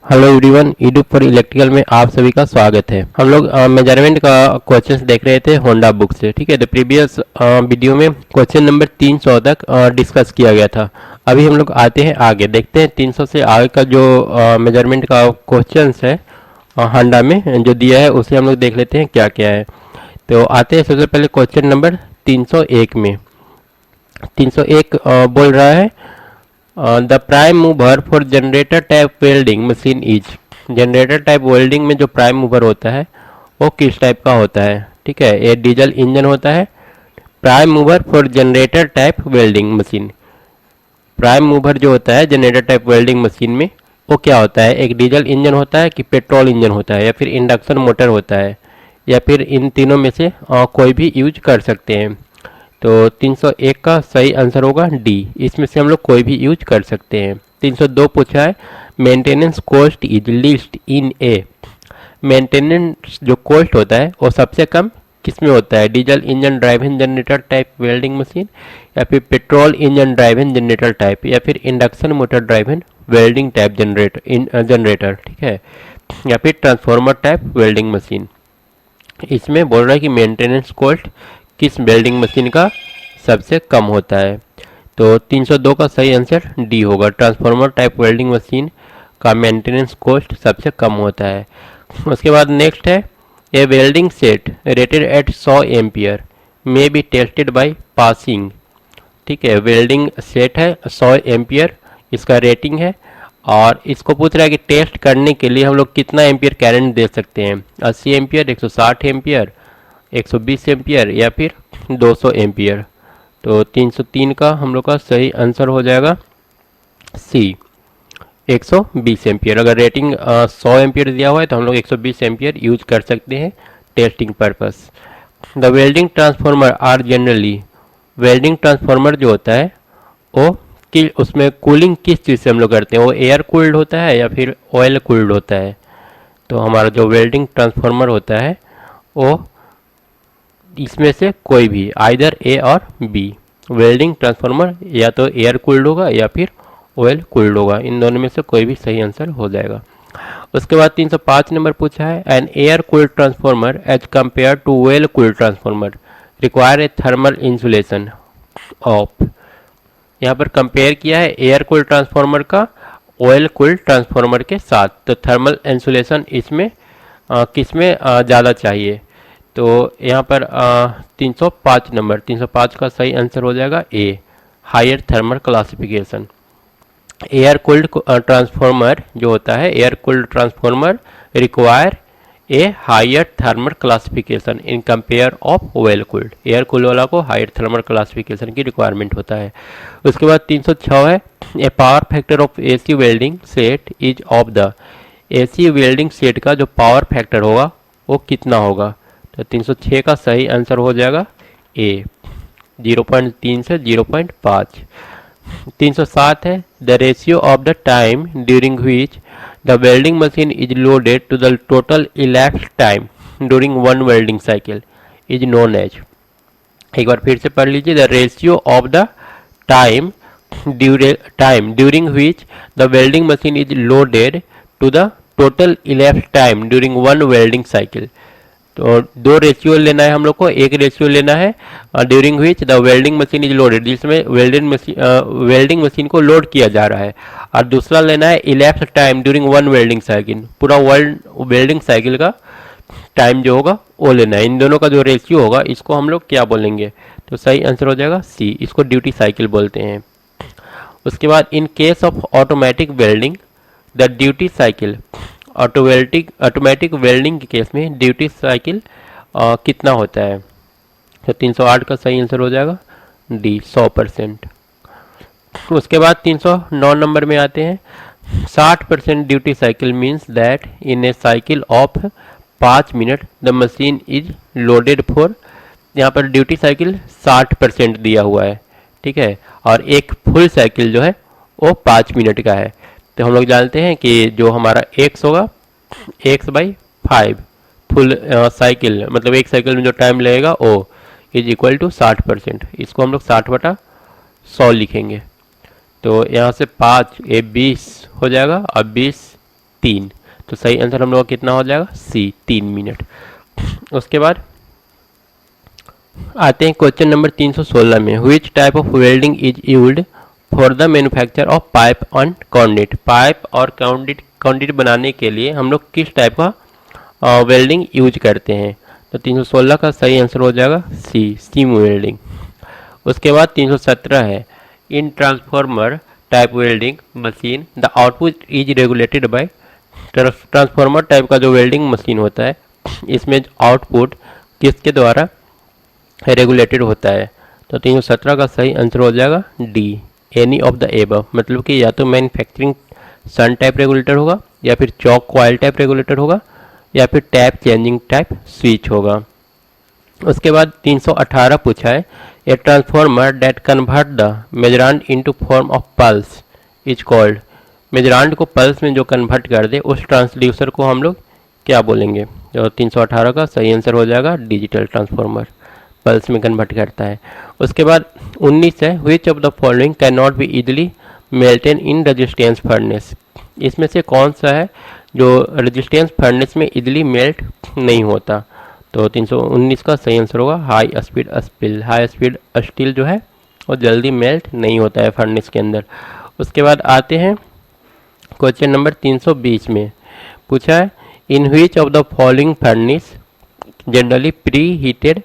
Hello everyone, YouTube पर electrical में आप सभी का स्वागत है। हम लोग मेजरमेंट का क्वेश्चंस देख रहे थे होंडा बुक से। ठीक है, तो प्रीवियस वीडियो में क्वेश्चन नंबर 300 तक डिस्कस किया गया था। अभी हम लोग आते हैं आगे, देखते हैं 300 से आगे का जो मेजरमेंट का क्वेश्चंस है होंडा में जो दिया है उसे हम लोग देख लेते हैं क्या क्या है। तो आते हैं सबसे पहले क्वेश्चन नंबर 301 में। 301 बोल रहा है the prime mover for generator type welding machine is. Generator type welding में जो प्राइम मूवर होता है वो किस टाइप का होता है। ठीक है, ये डीजल इंजन होता है। Prime mover for generator type welding machine, prime mover जो होता है जनरेटर टाइप वेल्डिंग मशीन में वो क्या होता है, एक डीजल इंजन होता है कि पेट्रोल इंजन होता है या फिर इंडक्शन मोटर होता है या फिर इन तीनों में से कोई भी यूज कर सकते हैं। तो 301 का सही आंसर होगा डी, इसमें से हम लोग कोई भी यूज कर सकते हैं। 302 पूछा है maintenance cost is list in A. Maintenance जो कॉस्ट होता है वो सबसे कम किस में होता है, diesel engine driven generator type welding machine या फिर petrol engine driven generator type या फिर induction motor driven welding type generator. ठीक है, या फिर ट्रांसफार्मर टाइप वेल्डिंग मशीन। इसमें बोल रहा है कि मेंटेनेंस कॉस्ट किस वेल्डिंग मशीन का सबसे कम होता है। तो 302 का सही आंसर डी होगा, ट्रांसफार्मर टाइप वेल्डिंग मशीन का मेंटेनेंस कॉस्ट सबसे कम होता है। उसके बाद नेक्स्ट है a welding set rated at 100 ampere may be tested by passing. ठीक है, वेल्डिंग सेट है 100 एम्पियर इसका रेटिंग है और इसको पूछ रहा है कि टेस्ट करने के लिए हम लोग कितना एम्पियर करंट दे सकते हैं, 80 एम्पियर, 160 एम्पियर, 120 एम्पियर या फिर 200 एम्पियर। तो 303 का हम लोग का सही आंसर हो जाएगा सी, 120 एम्पियर। अगर रेटिंग 100 एम्पियर दिया हुआ है तो हम लोग 120 एम्पियर यूज कर सकते हैं testing purpose. The welding transformer are generally, welding transformer जो होता है वो कि उसमें कूलिंग किस चीज़ से हम लोग करते हैं, वो एयर कूल्ड होता है या फिर ऑयल कूल्ड होता है। तो हमारा जो वेल्डिंग ट्रांसफार्मर होता है वो इसमें से कोई भी, आइदर ए और बी। वेल्डिंग ट्रांसफार्मर या तो एयर कूल्ड होगा या फिर ऑयल कूल्ड होगा, इन दोनों में से कोई भी सही आंसर हो जाएगा। उसके बाद 305 नंबर पूछा है an air cooled transformer as compare to well cooled transformer require a thermal insulation of. यहाँ पर कंपेयर किया है एयर कूल्ड ट्रांसफार्मर का ऑयल कूल्ड ट्रांसफार्मर के साथ। तो थर्मल इंसुलेशन इसमें किस में ज़्यादा चाहिए। तो यहाँ पर 305 नंबर, 305 का सही आंसर हो जाएगा A, higher thermal classification. Air cooled transformer जो होता है, air cooled transformer require a higher thermal classification in compare of well cooled. Air cooled वाला को हायर थर्मल क्लासिफिकेशन की रिक्वायरमेंट होता है। उसके बाद 306 है a power factor of AC welding set is of the. AC welding set का जो पावर फैक्टर होगा वो कितना होगा। तो 306 का सही आंसर हो जाएगा ए, 0.3 से 0.5। 307 है the ratio of the time during which the welding machine is loaded to the total elapsed time during one welding cycle is known as. एक बार फिर से पढ़ लीजिए, the ratio of the time during which the welding machine is loaded to the total elapsed time during one welding cycle. तो दो ratio लेना है हम लोग को, एक रेशियो लेना है during which the welding machine is loaded, जिसमें वेल्डिंग मशीन को लोड किया जा रहा है, और दूसरा लेना है elapse time during one welding cycle, पूरा वेल्डिंग साइकिल का टाइम जो होगा वो लेना है। इन दोनों का जो रेशियो होगा इसको हम लोग क्या बोलेंगे। तो सही आंसर हो जाएगा सी, इसको ड्यूटी साइकिल बोलते हैं। उसके बाद इन case of automatic welding the duty cycle, automatic welding के केस में ड्यूटी साइकिल कितना होता है। तो 308 का सही आंसर हो जाएगा डी, 100%। उसके बाद 309 नंबर में आते हैं 60% duty cycle means that in A cycle of 5 minute the machine is loaded for. यहाँ पर ड्यूटी साइकिल 60% दिया हुआ है, ठीक है, और एक फुल साइकिल जो है वो 5 मिनट का है। तो हम लोग जानते हैं कि जो हमारा x होगा x/5 फुल साइकिल, मतलब एक साइकिल में जो टाइम लगेगा वो इज इक्वल टू 60%। इसको हम लोग 60/100 लिखेंगे। तो यहाँ से 5 ये 20 हो जाएगा और 20 3। तो सही आंसर हम लोग का कितना हो जाएगा? सी, 3 मिनट। उसके बाद आते हैं क्वेश्चन नंबर 316 में, which type of welding is used for the manufacture of pipe and conduct. Pipe और कंडक्ट बनाने के लिए हम लोग किस टाइप का वेल्डिंग यूज करते हैं? तो 316 का सही आंसर हो जाएगा सी, स्टीम वेल्डिंग। उसके बाद 317 है, in transformer type welding machine the output is regulated by. Transformer type का जो वेल्डिंग मशीन होता है, इसमें आउटपुट किसके द्वारा रेगुलेटेड होता है? तो 317 का सही आंसर हो जाएगा D, any of the above. मतलब कि या तो मैन्युफैक्चरिंग सन टाइप रेगुलेटर होगा, या फिर चौक कॉइल टाइप रेगुलेटर होगा, या फिर टैप चेंजिंग टाइप स्विच होगा। उसके बाद 318 पूछा है, a transformer that convert the measurand into form of pulse is called. Measurand को पल्स में जो कन्वर्ट कर दे उस ट्रांसड्यूसर को हम लोग क्या बोलेंगे? तो 318 का सही आंसर हो जाएगा डिजिटल ट्रांसफॉर्मर, पल्स में कन्वर्ट करता है। उसके बाद 19 है, which of the following can not be easily melted in resistance furnace. इसमें से कौन सा है जो रेजिस्टेंस फर्नेस में इजिली मेल्ट नहीं होता? तो 319 का सही आंसर होगा high speed steel. High speed steel जो है वो जल्दी मेल्ट नहीं होता है फर्नेस के अंदर। उसके बाद आते हैं क्वेश्चन नंबर 320 में, पूछा है, in which of the following furnace generally pre heated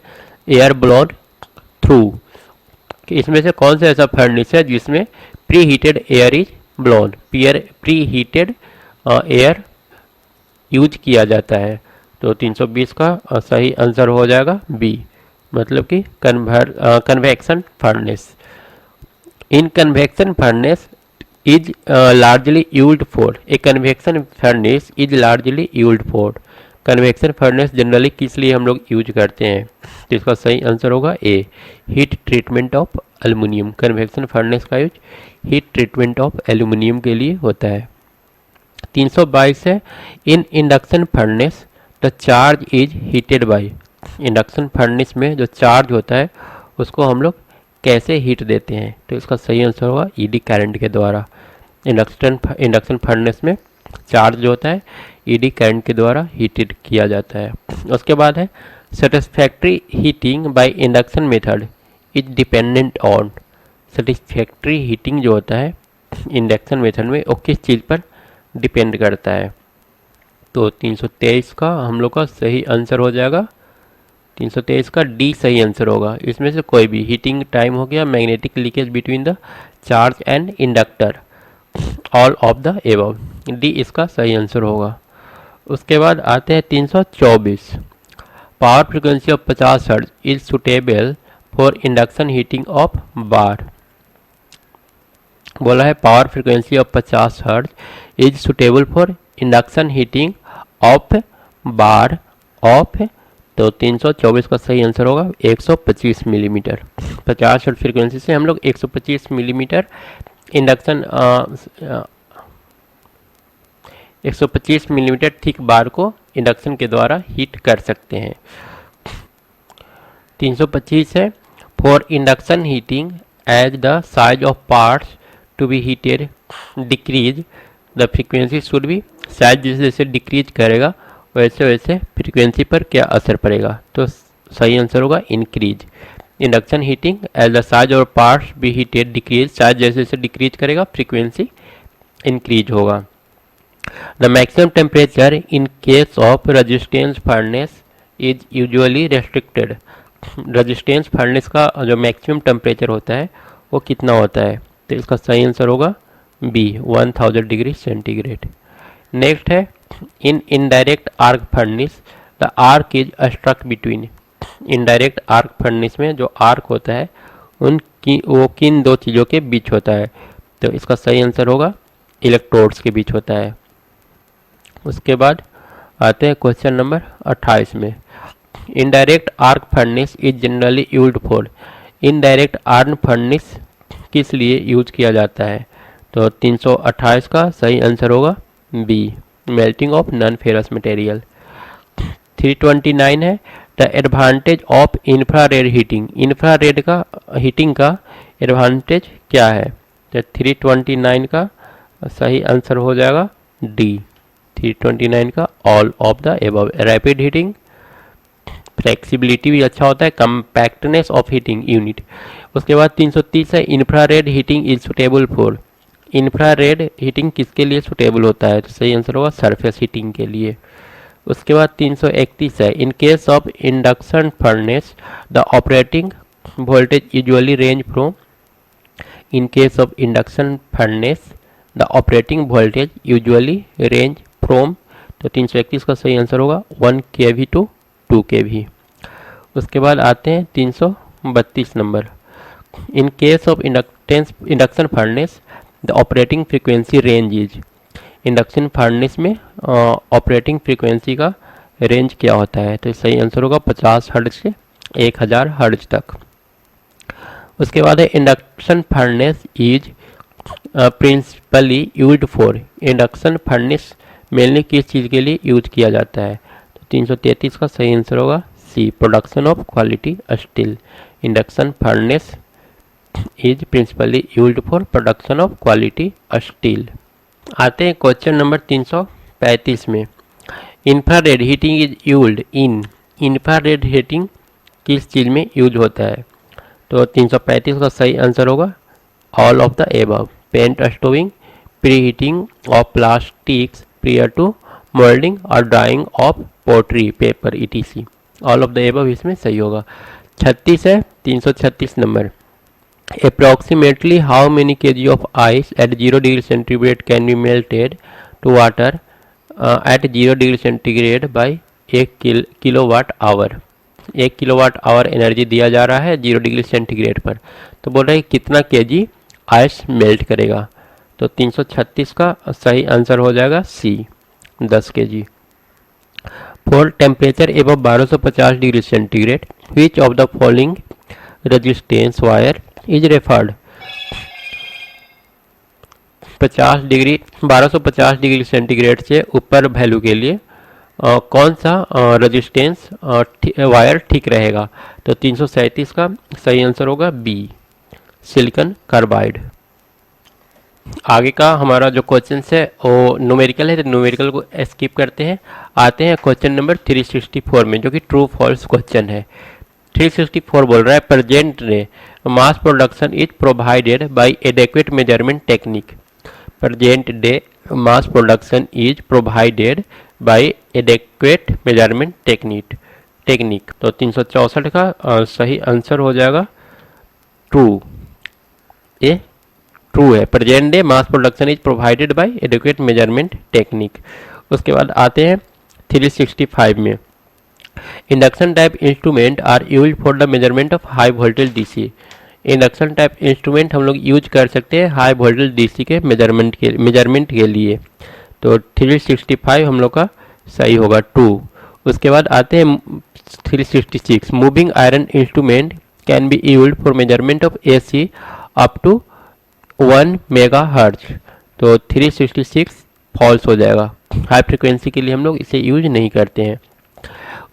air blowed through. इसमें से कौन सा ऐसा फर्नेस है जिसमें pre heated air is blowed, pre heated air use किया जाता है? तो 320 का सही आंसर हो जाएगा बी, मतलब कि convection furnace. In convection furnace is largely used for. A convection furnace is largely used for. Convection furnace generally किस लिए हम लोग यूज करते हैं? तो इसका सही आंसर होगा A, heat treatment of aluminium. Convection furnace का use heat treatment of aluminium के लिए होता है। 322 है, in induction furnace the charge is heated by. Induction furnace में जो चार्ज होता है उसको हम लोग कैसे हीट देते हैं? तो इसका सही आंसर होगा ईडी करंट के द्वारा। इंडक्शन फर्नेस में चार्ज जो होता है ईडी करंट के द्वारा हीटेड किया जाता है। उसके बाद है, satisfactory heating by induction method is dependent on. Satisfactory heating जो होता है इंडक्शन मेथड में वो किस चीज़ पर डिपेंड करता है? तो 323 का हम लोग का सही आंसर हो जाएगा, 323 का डी सही आंसर होगा। इसमें से कोई भी, हीटिंग टाइम हो गया, magnetic leakage between the charge and inductor, all of the above, D इसका सही आंसर होगा। उसके बाद आते हैं 324, power frequency of 50 hertz is suitable for induction heating of बार। बोला है power frequency of 50 hertz is suitable for induction heating of bar of. तो 324 का सही आंसर होगा 125 मिलीमीटर। 50 हर्ट्ज फ्रीक्वेंसी से हम लोग 125 मिलीमीटर इंडक्शन 125 मिलीमीटर थिक बार को इंडक्शन के द्वारा हीट कर सकते हैं। 325 है, for induction heating as the size of parts to be heated decrease the frequency should be. Size जैसे जैसे डिक्रीज करेगा वैसे वैसे फ्रीक्वेंसी पर क्या असर पड़ेगा? तो सही आंसर होगा increase. Induction heating as the size और parts be heated decrease, size जैसे जैसे डिक्रीज करेगा फ्रीक्वेंसी इंक्रीज होगा। The maximum temperature in case of resistance furnace is usually restricted. Resistance furnace का जो मैक्सिमम टेम्परेचर होता है वो कितना होता है? तो इसका सही आंसर होगा बी, 1000 डिग्री सेंटीग्रेड। नेक्स्ट है, in indirect arc furnace the arc is struck between. Indirect arc furnace में जो आर्क होता है वो किन दो चीज़ों के बीच होता है? तो इसका सही आंसर होगा इलेक्ट्रोड्स के बीच होता है। उसके बाद आते हैं क्वेश्चन नंबर 28 में, indirect arc furnace is generally used for. Indirect arc furnace किस लिए यूज किया जाता है? तो 328 का सही आंसर होगा B, melting of non ferrous material. 329 है, the advantage of infrared heating. Infrared का हीटिंग का एडवांटेज क्या है? तो 329 का सही आंसर हो जाएगा डी, 329 का all of the above. Rapid heating, flexibility भी अच्छा होता है, कम्पैक्टनेस ऑफ हीटिंग यूनिट। उसके बाद 330 है infrared heating is suitable for. Infrared heating किसके लिए सुटेबल होता है? तो सही आंसर होगा सरफेस हीटिंग के लिए। उसके बाद 331 है इन case of induction furnace the operating voltage usually range from. In case of induction furnace the operating voltage usually range from. तो 331 का सही आंसर होगा 1 kV टू 2 kV। उसके बाद आते हैं 332 number. In case of induction furnace the operating frequency range is. Induction furnace में operating frequency का रेंज क्या होता है? तो सही आंसर होगा 50 हर्ट्ज से 1000 हर्ट्ज तक। उसके बाद है induction furnace is principally used for. Induction furnace mainly किस चीज़ के लिए यूज किया जाता है? तो 333 का सही आंसर होगा C, production of quality steel. Induction furnace is principally used for production of quality steel. आते हैं क्वेश्चन नंबर 335 में। Infrared heating is used in. Infrared heating किस चीज़ में यूज होता है? तो 335 का सही आंसर होगा all of the above. Paint stoving, pre heating of plastics prior to moulding और drying of pottery paper etc। All of the above इसमें सही होगा। 36 है 336 number. Approximately how many kg of ice at 0 degree centigrade can be melted to water at 0 degree centigrade by 1 kilowatt hour. 1 kilowatt hour energy दिया जा रहा है 0 degree centigrade पर। तो बोल रहा है कितना केजी आइस मेल्ट करेगा? तो 336 का सही आंसर हो जाएगा सी, 10 KG. For temperature above 1250 degree centigrade which of the following resistance wire is referred. 1250 degree centigrade से ऊपर वैल्यू के लिए कौन सा रेजिस्टेंस वायर ठीक रहेगा? तो 337 का सही आंसर होगा बी, सिलिकॉन कार्बाइड। आगे का हमारा जो क्वेश्चन है वो न्यूमेरिकल है, तो न्यूमेरिकल को स्किप करते हैं। आते हैं क्वेश्चन नंबर 364 में, जो कि ट्रू फॉल्स क्वेश्चन है। 364 बोल रहा है present day mass production is provided by adequate measurement technique. Present day mass production is provided by adequate measurement technique. तो 364 का सही आंसर हो जाएगा ट्रू, ये ट्रू है। Present day mass production is provided by adequate measurement technique. उसके बाद आते हैं 365 में। Induction type instrument are use for the measurement of high voltage DC. Induction type instrument हम लोग यूज कर सकते हैं हाई वोल्टेज डीसी के मेजरमेंट के लिए। तो 365 हम लोग का सही होगा ट्रू। उसके बाद आते हैं 366। Moving iron instrument can be used for measurement of AC up to 1 megahertz. तो 366 फॉल्स हो जाएगा, हाई फ्रिक्वेंसी के लिए हम लोग इसे यूज नहीं करते हैं।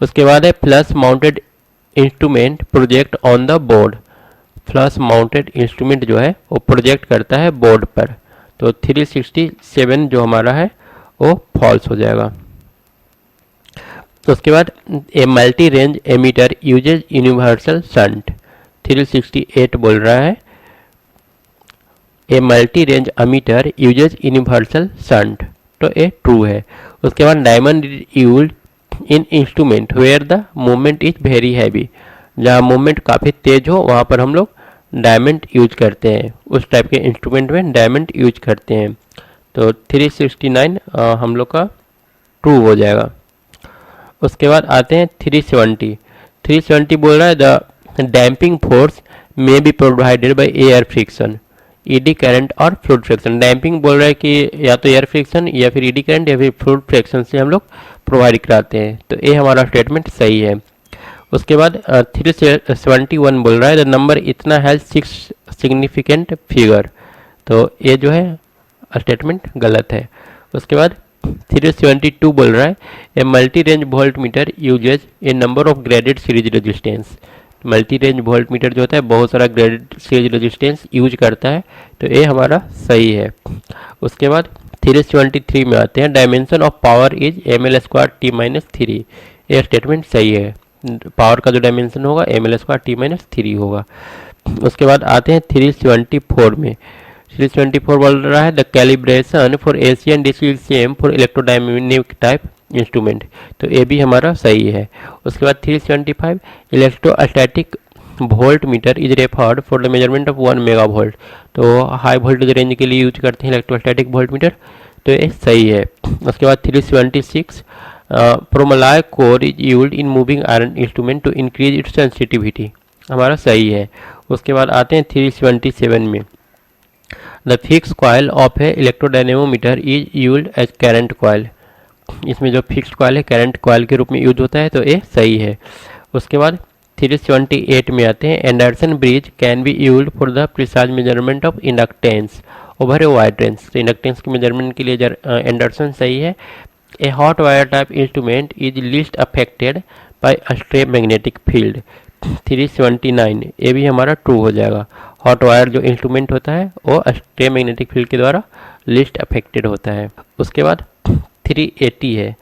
उसके बाद है flush mounted instrument project on the board. Flush mounted instrument जो है वो प्रोजेक्ट करता है बोर्ड पर। तो 367 जो हमारा है वो फॉल्स हो जाएगा। तो उसके बाद a multi range ammeter uses universal shunt. 368 बोल रहा है a multi range ammeter uses universal shunt, तो ये ट्रू है। उसके बाद diamond used in instrument where the movement is very heavy. जहाँ मूवमेंट काफ़ी तेज हो वहाँ पर हम लोग डायमंड यूज करते हैं, उस टाइप के इंस्ट्रूमेंट में डायमंड यूज करते हैं। तो 369 हम लोग का ट्रू हो जाएगा। उसके बाद आते हैं 370 बोल रहा है the damping force may be provided by air friction, eddy current और फ्लूइड फ्रिक्शन। डैम्पिंग बोल रहा है कि या तो एयर फ्रिक्शन या फिर ईडी करंट या फिर फ्लूइड फ्रिक्शन से हम लोग प्रोवाइड कराते हैं। तो ये हमारा स्टेटमेंट सही है। उसके बाद 371 बोल रहा है द नंबर इतना हैज 6 सिग्निफिकेंट फिगर। तो ये जो है स्टेटमेंट गलत है। उसके बाद 372 बोल रहा है a multi range volt meter usage A number of graded series resistance. Multi range volt meter जो होता है बहुत सारा ग्रेडेड सीरीज रेजिस्टेंस यूज करता है, तो ये हमारा सही है। उसके बाद 373 में आते हैं, dimension of power is ml² t-3। ये स्टेटमेंट सही है, पावर का जो डायमेंशन होगा ml² t-3 होगा। उसके बाद आते हैं 374 में। 374 बोल रहा है the calibration for AC and DC is same for electrodynamic type instrument, तो ये भी हमारा सही है। उसके बाद 375 electrostatic volt meter is referred for the measurement of 1 mega volt, तो हाई वोल्टेज रेंज के लिए यूज करते हैं इलेक्ट्रोस्टैटिक वोल्ट मीटर, तो ये सही है। उसके बाद 376 permalloy core is used in moving iron instrument to increase its sensitivity, हमारा सही है। उसके बाद आते हैं 377 में the fix coil of a electrodynamometer is used as current coil, इसमें जो फिक्स्ड कॉइल है करंट कॉइल के रूप में यूज होता है, तो ये सही है। उसके बाद 378 में आते हैं Anderson bridge can be used for the precise measurement of inductance over a wire range, तो इंडक्टेंस के मेजरमेंट के लिए एंडरसन सही है। ए hot wire type instrument is least affected by extreme magnetic field, 379 ये भी हमारा ट्रू हो जाएगा। हॉट वायर जो इंस्ट्रूमेंट होता है वो एक्सट्रीम मैग्नेटिक फील्ड के द्वारा लीस्ट अफेक्टेड होता है। उसके बाद 380 है,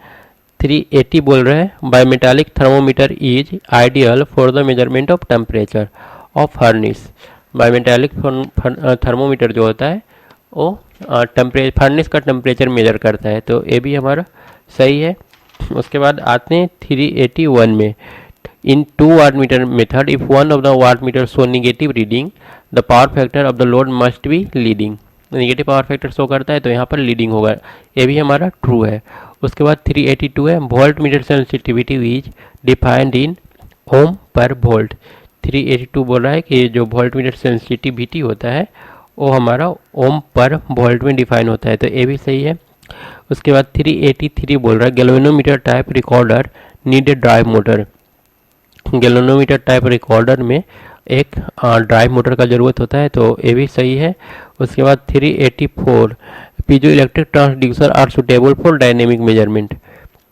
380 बोल रहे हैं bimetallic thermometer is ideal for the measurement of temperature of furnace, bimetallic thermometer जो होता है वो फर्नेस का टेम्परेचर मेजर करता है, तो ये भी हमारा सही है। उसके बाद आते हैं 381 में in 2 watt meter method if one of the watt meter show negative reading the power factor of the load must be leading, negative power factor show करता है तो यहाँ पर लीडिंग होगा, ये भी हमारा ट्रू है। उसके बाद 382 है volt meter sensitivity is defined in ohm per volt, 382 बोल रहा है कि जो वोल्ट मीटर सेंसिटिविटी होता है वो हमारा ओम पर वोल्ट में डिफाइन होता है, तो ये भी सही है। उसके बाद 383 बोल रहा है galvanometer type recorder need a drive motor, galvanometer type recorder में एक ड्राइव मोटर का ज़रूरत होता है, तो ये भी सही है। उसके बाद 384 piezo electric transducer are suitable for dynamic measurement,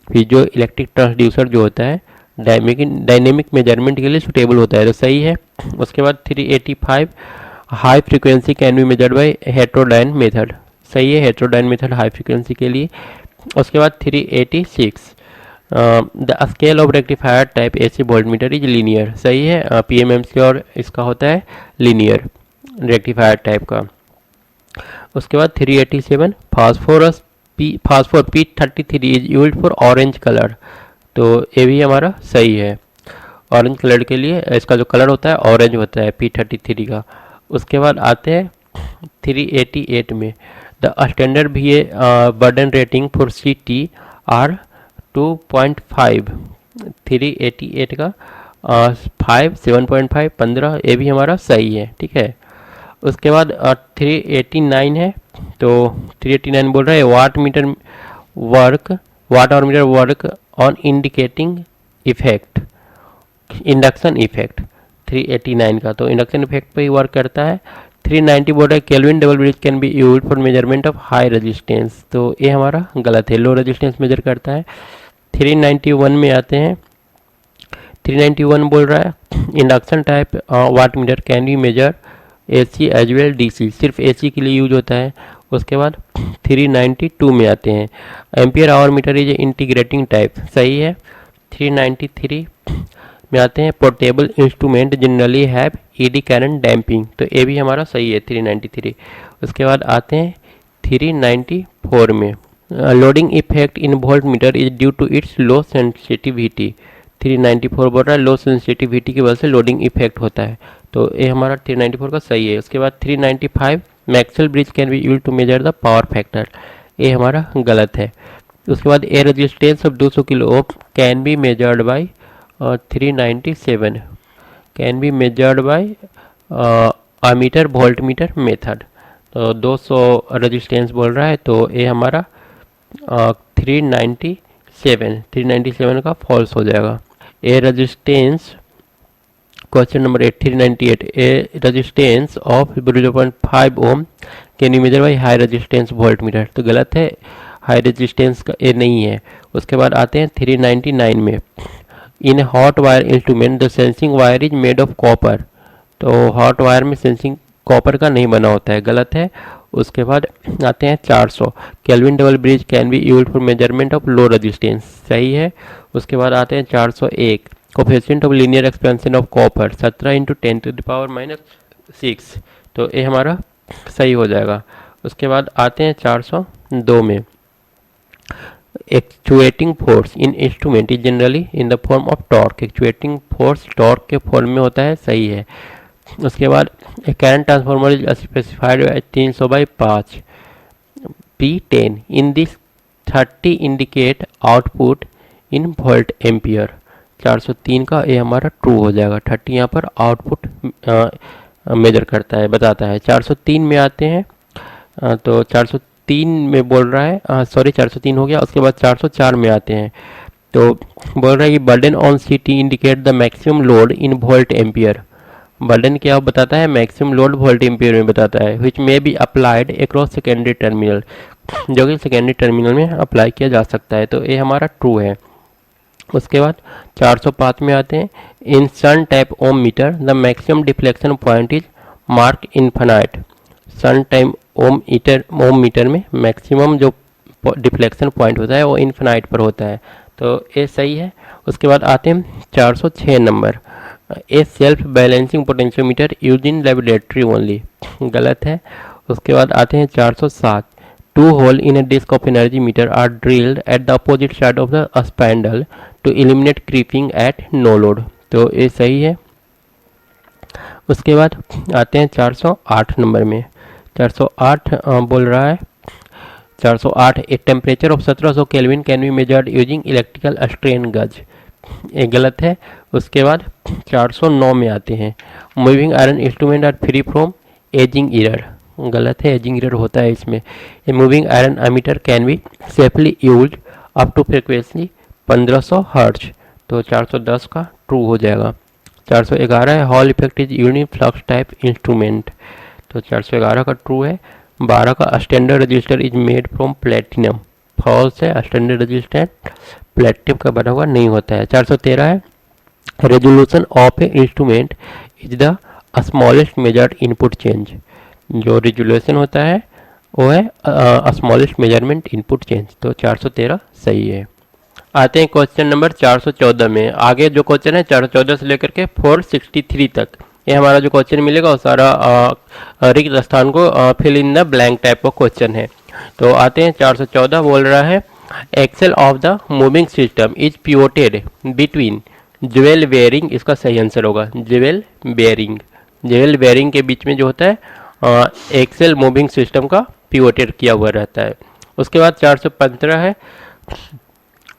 piezo electric transducer जो होता है डायनेमिक मेजरमेंट के लिए सुटेबल होता है, तो सही है। उसके बाद 385 high frequency can be measured bye heterodyne method, सही है, हेटेरोडाइन मेथड हाई फ्रीक्वेंसी के लिए। उसके बाद 386 the scale of rectifier type AC volt meter is linear, सही है, पीएमएमसी और इसका होता है लीनियर रेक्टिफायर टाइप का। उसके बाद 387 phosphor P33 is used for orange colour, तो ये भी हमारा सही है, ऑरेंज कलर के लिए इसका जो कलर होता है ऑरेंज होता है P33 का। उसके बाद आते हैं 388 में the standard VA burden rating for CT are 2.5, 388 का 5 7.5 15, ये भी हमारा सही है, ठीक है। उसके बाद 389 है, तो 389 बोल रहा है वाट और meter work on indicating effect induction effect, 389 का तो इंडक्शन इफेक्ट पे ही वर्क करता है। 390 बोल रहा है kelvin double bridge can be used for measurement of high resistance, तो ये हमारा गलत है, लो रेजिस्टेंस मेजर करता है। 391 में आते हैं, 391 बोल रहा है induction type watt meter can be measure AC as well DC, सिर्फ AC के लिए यूज होता है। उसके बाद 392 में आते हैं ampere hour meter is integrating type, सही है। 393 में आते हैं portable instrument generally have ED current damping, तो ये भी हमारा सही है 393। उसके बाद आते हैं 394 में loading effect in volt meter is due to its low sensitivity, 394 बोल रहा है लो सेंसिटिविटी की वजह से लोडिंग इफेक्ट होता है, तो ये हमारा 394 का सही है। उसके बाद 395 Maxwell bridge can be used to measure the power factor, ये हमारा गलत है। उसके बाद a resistance of 200 kilo ohm can be measured by 397 can be measured by ammeter volt meter method, तो 200 रेजिस्टेंस बोल रहा है, तो ये हमारा 397 का फॉल्स हो जाएगा। A resistance question number 398 a resistance of 0.5 ohm can you measure by high resistance volt meter, तो गलत है, हाई रेजिस्टेंस का ए नहीं है। उसके बाद आते हैं 399 में in hot wire instrument the sensing wire is made of copper, तो हॉट वायर में सेंसिंग कॉपर का नहीं बना होता है, गलत है। उसके बाद आते हैं 400, kelvin double bridge can be used for measurement of low resistance, सही है। उसके बाद आते हैं 401, coefficient of linear expansion of copper 17 × 10⁻⁶, तो ये हमारा सही हो जाएगा। उसके बाद आते हैं 402 में, actuating force in instrument is generally in the form of torque, actuating force torque के फॉर्म में होता है, सही है। उसके बाद current transformer is specified 300/5 P10 in this 30 indicate output in volt ampere, 403 का ये हमारा ट्रू हो जाएगा। 30 यहाँ पर आउटपुट मेजर करता है, बताता है। 403 में आते हैं, तो 403 में बोल रहा है, सॉरी 403 हो गया। उसके बाद 404 में आते हैं, तो बोल रहा है कि burden on city indicate the maximum load in volt ampere, burden क्या बताता है, मैक्सिमम लोड वोल्ट एम्पियर में बताता है, which may be applied across secondary terminal, जो कि सेकेंडरी टर्मिनल में अप्लाई किया जा सकता है, तो ये हमारा ट्रू है। उसके बाद 405 में आते हैं, in shunt type ohm meter the maximum deflection point is mark infinite, shunt type ohm meter में मैक्सिमम जो डिफ्लेक्शन पॉइंट होता है वो इन्फिनाइट पर होता है, तो ये सही है। उसके बाद आते हैं 406 number, a self balancing potentiometer use in laboratory only, गलत है। उसके बाद आते हैं 407, two hole in a disc of energy meter are drilled at the opposite side of the spindle to eliminate creeping at no load, तो ये सही है। उसके बाद आते हैं 408 नंबर में, 408 बोल रहा है 408, a temperature of 1700 kelvin can be measured using electrical strain गज, ये गलत है। उसके बाद 409 में आते हैं, moving iron instrument are free from aging error, गलत है, एजिंग एरर होता है इसमें। A moving iron ammeter can be safely used up to frequency 1500 hertz, तो 410 का ट्रू हो जाएगा। 411 है, Hall effect is uniflux type instrument, तो 411 का ट्रू है। 12 का standard resistor is made from platinum, false है, स्टैंडर्ड रजिस्टर प्लेटिनम का बना हुआ नहीं होता है। 413 है, resolution of A instrument is the smallest measured input change, जो रेजोल्यूशन होता है वो है स्मॉलेस्ट मेजरमेंट इनपुट चेंज, तो 413 सही है। आते हैं क्वेश्चन नंबर 414 में, आगे जो क्वेश्चन है 414 से लेकर के 463 तक, ये हमारा जो क्वेश्चन मिलेगा वो सारा रिक्त स्थान को fill in the blank type of question है। तो आते हैं 414, बोल रहा है axle of the moving system is pivoted between jewel bearing, इसका सही आंसर होगा ज्वेल बेयरिंग, ज्वेल बेयरिंग के बीच में जो होता है एक्सेल मूविंग सिस्टम का पिवोटेड किया हुआ रहता है। उसके बाद 415 है,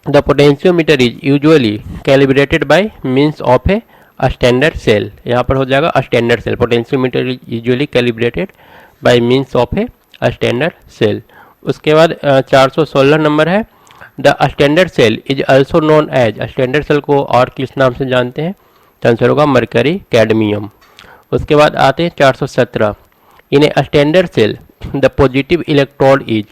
the potentiometer is usually calibrated by means of a standard cell, यहाँ पर हो जाएगा standard cell, potentiometer is usually calibrated by means of a standard cell. उसके बाद 416 नंबर है, the standard cell is also known as, standard cell को और किस नाम से जानते हैं, तो आंसर होगा मरकरी कैडमियम। उसके बाद आते हैं 417, in a standard cell the positive electrode is,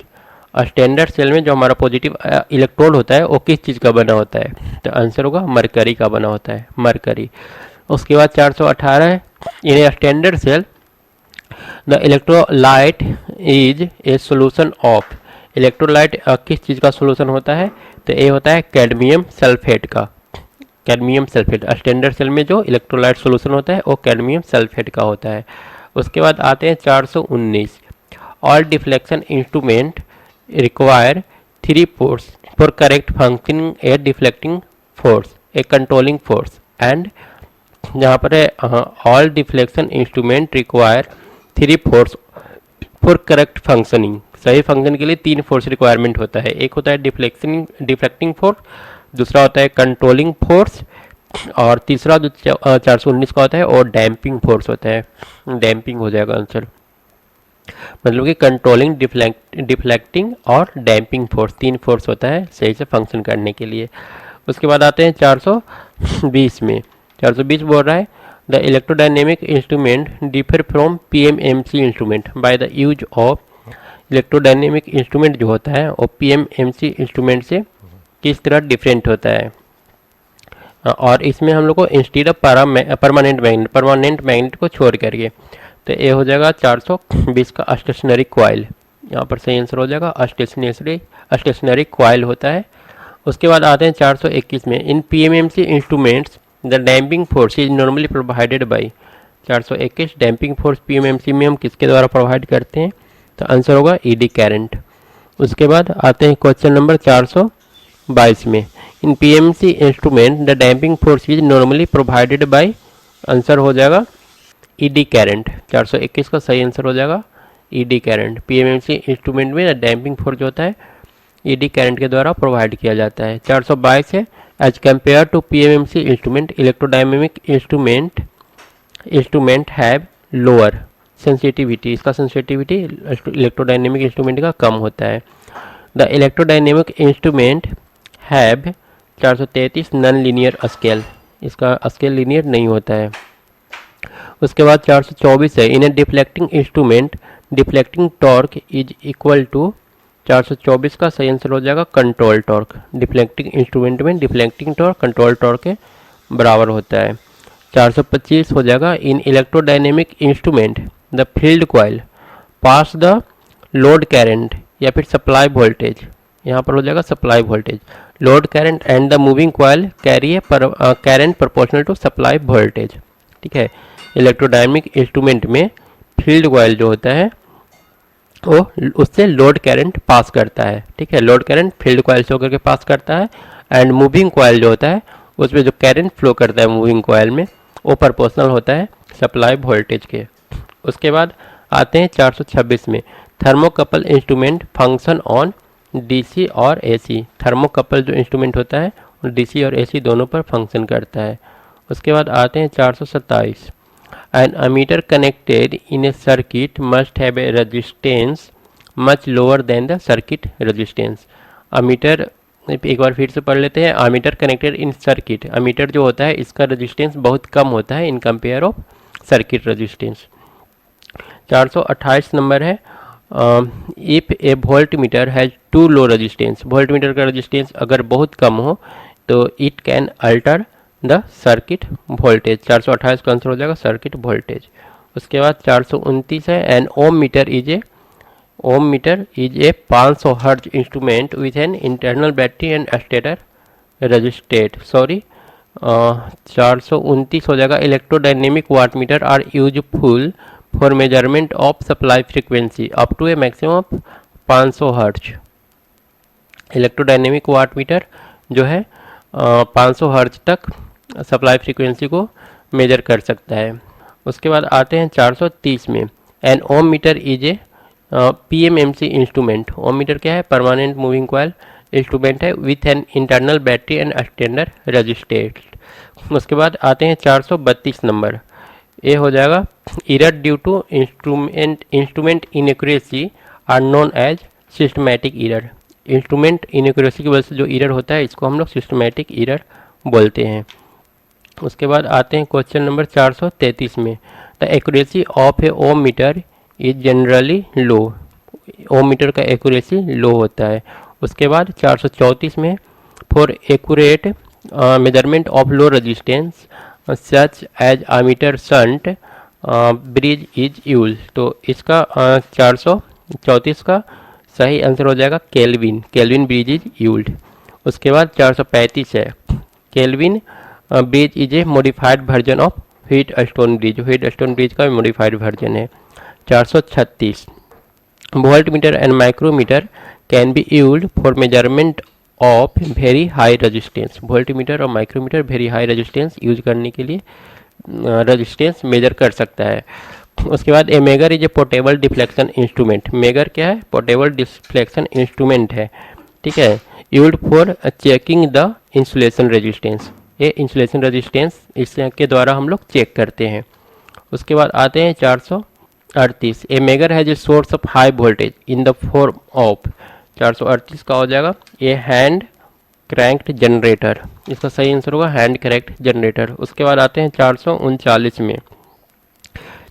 standard cell में जो हमारा पॉजिटिव इलेक्ट्रोड होता है वो किस चीज़ का बना होता है, तो आंसर होगा मरकरी का बना होता है, मरकरी। उसके बाद 418 है, in a standard cell the electrolyte is a solution of, electrolyte किस चीज़ का सोल्यूशन होता है, तो ये होता है कैडमियम सल्फेट का, कैडमियम सल्फेट, स्टैंडर्ड सेल में जो इलेक्ट्रोलाइट सोल्यूशन होता है वो कैडमियम सल्फेट का होता है। उसके बाद आते हैं 419, all deflection instrument require 3 force for correct functioning A deflecting force A controlling force and, जहाँ पर है all deflection instrument require 3 force for correct functioning, सही फंक्शन के लिए 3 फोर्स रिक्वायरमेंट होता है, एक होता है डिफ्लेक्टिंग फोर्स, दूसरा होता है कंट्रोलिंग फोर्स, और तीसरा जो 419 का होता है और डैम्पिंग फोर्स होता है, डैम्पिंग हो जाएगा आंसर, मतलब कि कंट्रोलिंग, डिफ्लेक्टिंग और डैम्पिंग फोर्स, 3 फोर्स होता है सही से फंक्शन करने के लिए। उसके बाद आते हैं 420 में, 420 बोल रहा है the electrodynamic instrument differ from PMMC instrument by the use of, electrodynamic instrument जो होता है वो पीएमएमसी इंस्ट्रूमेंट से किस तरह डिफरेंट होता है, और इसमें हम लोग को इंस्टीड ऑफ परमानेंट मैग्नेट को छोड़ करके तो ए हो जाएगा 420 का स्टेशनरी कॉइल, यहाँ पर सही आंसर हो जाएगा स्टेशनरी कॉइल होता है। उसके बाद आते हैं 421 में, in PMMC instruments the damping force is normally provided by. 421 damping force PMMC में हम किसके द्वारा प्रोवाइड करते हैं, तो आंसर होगा ईडी करंट। उसके बाद आते हैं क्वेश्चन नंबर 422 में, in PMC instrument the damping force is normally provided by, answer हो जाएगा ईडी करंट। 421 का सही आंसर हो जाएगा ईडी करंट। पीएमसी इंस्ट्रूमेंट में डैम्पिंग फोर्स जो होता है ईडी करंट के द्वारा प्रोवाइड किया जाता है। 422 है, as compare to PMC instrument electrodynamic instrument have lower sensitivity, इसका सेंसिटिविटी इलेक्ट्रोडायनेमिक इंस्ट्रूमेंट का कम होता है। The electrodynamic instrument have 433 non linear scale, इसका स्केल लीनियर नहीं होता है। उसके बाद 424 है, in a deflecting instrument deflecting torque is equal to, 424 का सही आंसर हो जाएगा कंट्रोल टॉर्क। डिफ्लेक्टिंग इंस्ट्रूमेंट में डिफ्लेक्टिंग टॉर्क कंट्रोल टॉर्क के बराबर होता है। 425 हो जाएगा, in electrodynamic instrument the field coil pass the load current या फिर सप्लाई वोल्टेज, यहाँ पर हो जाएगा supply voltage. Load current and the moving coil carry a current proportional to supply voltage. ठीक है, इलेक्ट्रोडायनेमिक इंस्ट्रूमेंट में फील्ड कॉइल जो होता है वो उससे लोड करंट पास करता है। ठीक है, लोड करंट फील्ड कॉइल से होकर के पास करता है, एंड मूविंग कॉइल जो होता है उसमें जो करंट फ्लो करता है मूविंग कॉइल में वो प्रोपोर्शनल होता है सप्लाई वोल्टेज के। उसके बाद आते हैं 426 में, thermocouple instrument function on DC और एसी। थर्मोकपल जो इंस्ट्रूमेंट होता है वो डीसी और एसी दोनों पर फंक्शन करता है। उसके बाद आते हैं 427, an ammeter connected in a circuit must have a resistance much lower than the circuit resistance. Ammeter एक बार फिर से पढ़ लेते हैं, ammeter connected in circuit, ammeter जो होता है इसका रेजिस्टेंस बहुत कम होता है in compare of circuit resistance. 428 number है, if a volt meter has too low resistance, volt meter का रेजिस्टेंस अगर बहुत कम हो तो it can alter the circuit voltage. 428 का आंसर हो जाएगा सर्किट वोल्टेज। उसके बाद 429 है, an ohm meter is a 500 hertz instrument with an internal battery and stator resisted. 429 हो जाएगा, electrodynamic watt meter are useful for measurement of supply frequency up to a maximum of 500 hertz. Electrodynamic watt meter जो है 500 hertz तक supply frequency को major कर सकता है। उसके बाद आते हैं 430 में, an ohm meter is a PMMC instrument. Ohm meter क्या है, परमानेंट मूविंग कॉइल इंस्ट्रूमेंट है with an internal battery and standard resisted. उसके बाद आते हैं 432 नंबर, ए हो जाएगा, error due to instrument inaccuracy are known as systematic error. Instrument inaccuracy की वजह से जो एरर होता है इसको हम लोग सिस्टमैटिक एरर बोलते हैं। उसके बाद आते हैं क्वेश्चन नंबर 433 में, the accuracy of a ohm meter is generally low. Ohm meter का एक्यूरेसी लो होता है। उसके बाद 434 में, for accurate measurement of low resistance such as ammeter shunt bridge is use. तो इसका 434 का सही आंसर हो जाएगा केल्विन ब्रिज इज यूज्ड। उसके बाद 435 है, Kelvin bridge is a modified version of Wheatstone bridge. Wheatstone bridge का मॉडिफाइड वर्जन है। 436, volt meter and micrometer can be used for measurement of very high resistance. Volt meter और micrometer very high resistance use करने के लिए resistance measure कर सकता है। उसके बाद a megger is a portable deflection instrument. Megger क्या है, पोर्टेबल डिफ्लेक्शन इंस्ट्रूमेंट है। ठीक है, used for checking the insulation resistance. ये इंसुलेशन रेजिस्टेंस इसके द्वारा हम लोग चेक करते हैं। उसके बाद आते हैं 438, a megger has a source of high voltage in the form of. 438 का हो जाएगा, ए हैंड क्रैंक्ड जनरेटर। इसका सही आंसर होगा हैंड क्रैंक्ड जनरेटर। उसके बाद आते हैं 439 में,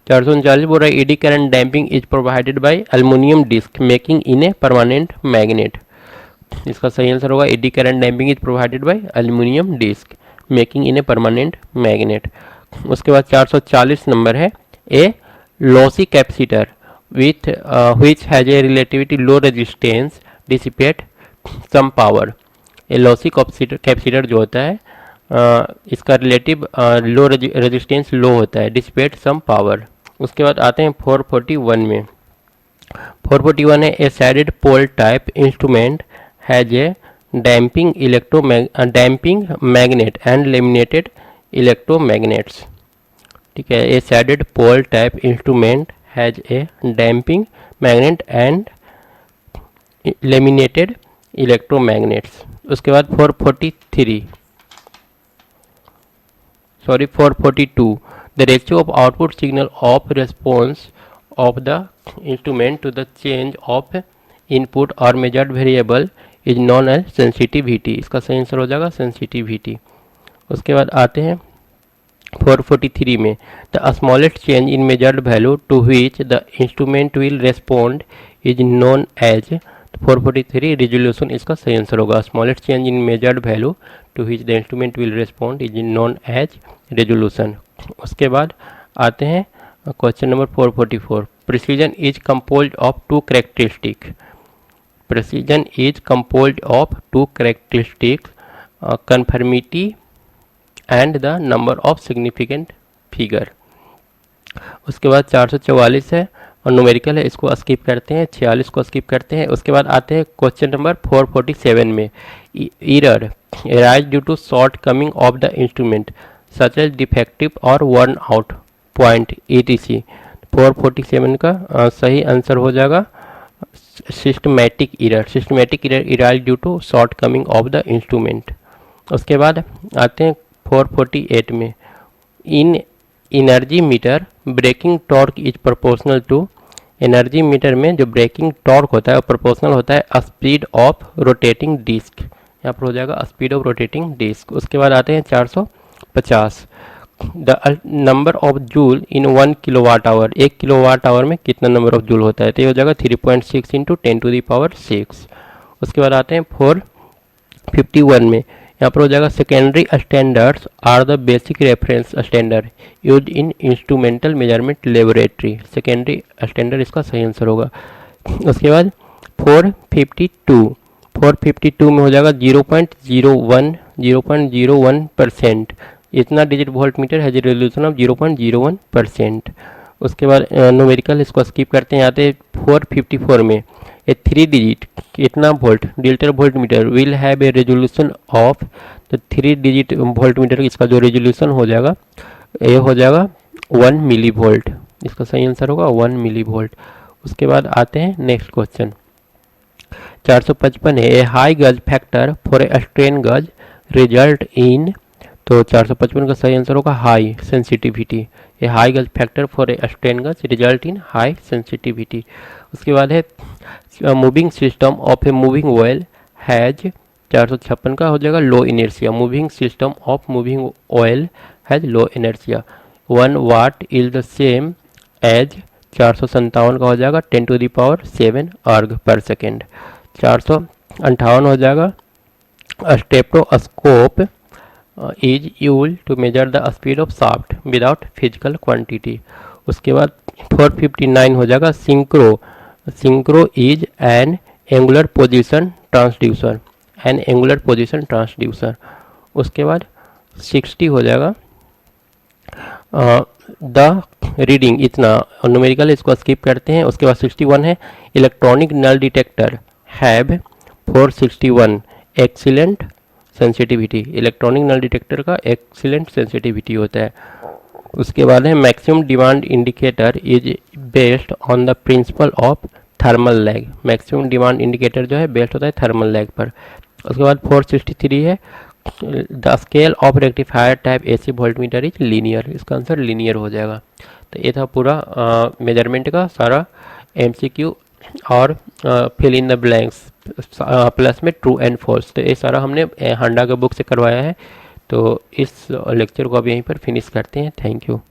439 बोल रहा है, eddy current damping is provided by aluminium disc making in a permanent magnet. इसका सही आंसर होगा, eddy current damping is provided by aluminium disc making in a permanent magnet. उसके बाद 440 नंबर है, a lossy capacitor with which has a relatively low resistance dissipate some power। ये lossy capacitor जो होता है इसका रिलेटिव लो रेजिस्टेंस लो होता है, डिसिपेट सम पावर। उसके बाद आते हैं 441 में। 441 है a shaded pole type instrument has a damping magnet and laminated electromagnets. ठीक है, a shaded pole type instrument has a damping magnet and laminated electromagnets। उसके बाद 442 the ratio of output signal of response of the instrument to the change of input or measured variable is known as sensitivity। इसका सही answer हो जाएगा sensitivity। उसके बाद आते हैं 443 में the smallest change in measured value to which the instrument will respond is known as. 443 resolution इसका सही आंसर होगा। Smallest change in measured value to which the instrument will respond is known as resolution. उसके बाद आते हैं question number 444। Precision is composed of two characteristic. Precision is composed of two characteristic conformity and the number of significant figure. उसके बाद 444 है और numerical है, इसको स्किप करते हैं। 46 को स्किप करते हैं। उसके बाद आते हैं क्वेश्चन नंबर 447 में। Error rise due to shortcoming of the instrument such as defective और वर्न आउट पॉइंट etc। 447 का सही आंसर हो जाएगा systematic error. Systematic error rise due to shortcoming of the instrument. उसके बाद आते हैं 448 में। In energy meter braking torque is proportional to. Energy meter में जो ब्रेकिंग टॉर्क होता है वो प्रोपोर्शनल होता है स्पीड ऑफ रोटेटिंग डिस्क। यहाँ पर हो जाएगा स्पीड ऑफ रोटेटिंग डिस्क। उसके बाद आते हैं 450। The number of joule in 1 kilowatt hour. 1 kilowatt hour में कितना नंबर ऑफ जूल होता है, तो ये हो जाएगा 3.6 इंटू 10⁶। उसके बाद आते हैं 451 में। यहाँ पर हो जाएगा secondary standards are the basic reference standard use in instrumental measurement laboratory. Secondary standard इसका सही आंसर होगा। उसके बाद 452 में हो जाएगा 0.01%। इतना डिजिट वोल्ट मीटर है रेजोल्यूशन ऑफ 0.01%। उसके बाद न्यूमेरिकल इसको स्किप करते हैं। आते हैं 454 में। ए 3 डिजिट कितना volt digital volt meter will have a resolution of. तो 3 डिजिट वोल्ट मीटर इसका जो रेजोल्यूशन हो जाएगा ये हो जाएगा 1 मिली वोल्ट। इसका सही आंसर होगा 1 मिली वोल्ट। उसके बाद आते हैं नेक्स्ट क्वेश्चन 455 है। A high gauge factor for a strain gauge result in. तो 455 का सही आंसर होगा high sensitivity. A high gauge factor for a strain gauge result in high sensitivity. उसके बाद है moving system of a moving oil has. 456 का हो जाएगा low inertia. Moving system of moving oil has low inertia. 1 watt is the same as. 457 का हो जाएगा 10⁷ अर्ग पर सेकेंड। 458 हो जाएगा स्टेप्टोस्कोप is used to measure the speed of shaft without physical quantity। उसके बाद 459 हो जाएगा synchro. Synchro is an angular position transducer. An angular position transducer. उसके बाद 60 हो जाएगा द रीडिंग इतना। न्यूमेरिकल इसको स्किप करते हैं। उसके बाद 61 है electronic null detector have 461 excellent sensitivity. Electronic null detector का एक्सीलेंट सेंसिटिविटी होता है। उसके बाद है maximum demand indicator is based on the principle of thermal lag. Maximum demand indicator जो है बेस्ड होता है थर्मल लैग पर। उसके बाद 463 है the scale of rectifier type AC voltmeter is linear. इसका आंसर लीनियर हो जाएगा। तो ये था पूरा मेजरमेंट का सारा MCQ और fill in the blanks plus में ट्रू एंड फॉल्स। तो ये सारा हमने हांडा के बुक से करवाया है। तो इस लेक्चर को अब यहीं पर फिनिश करते हैं। Thank you.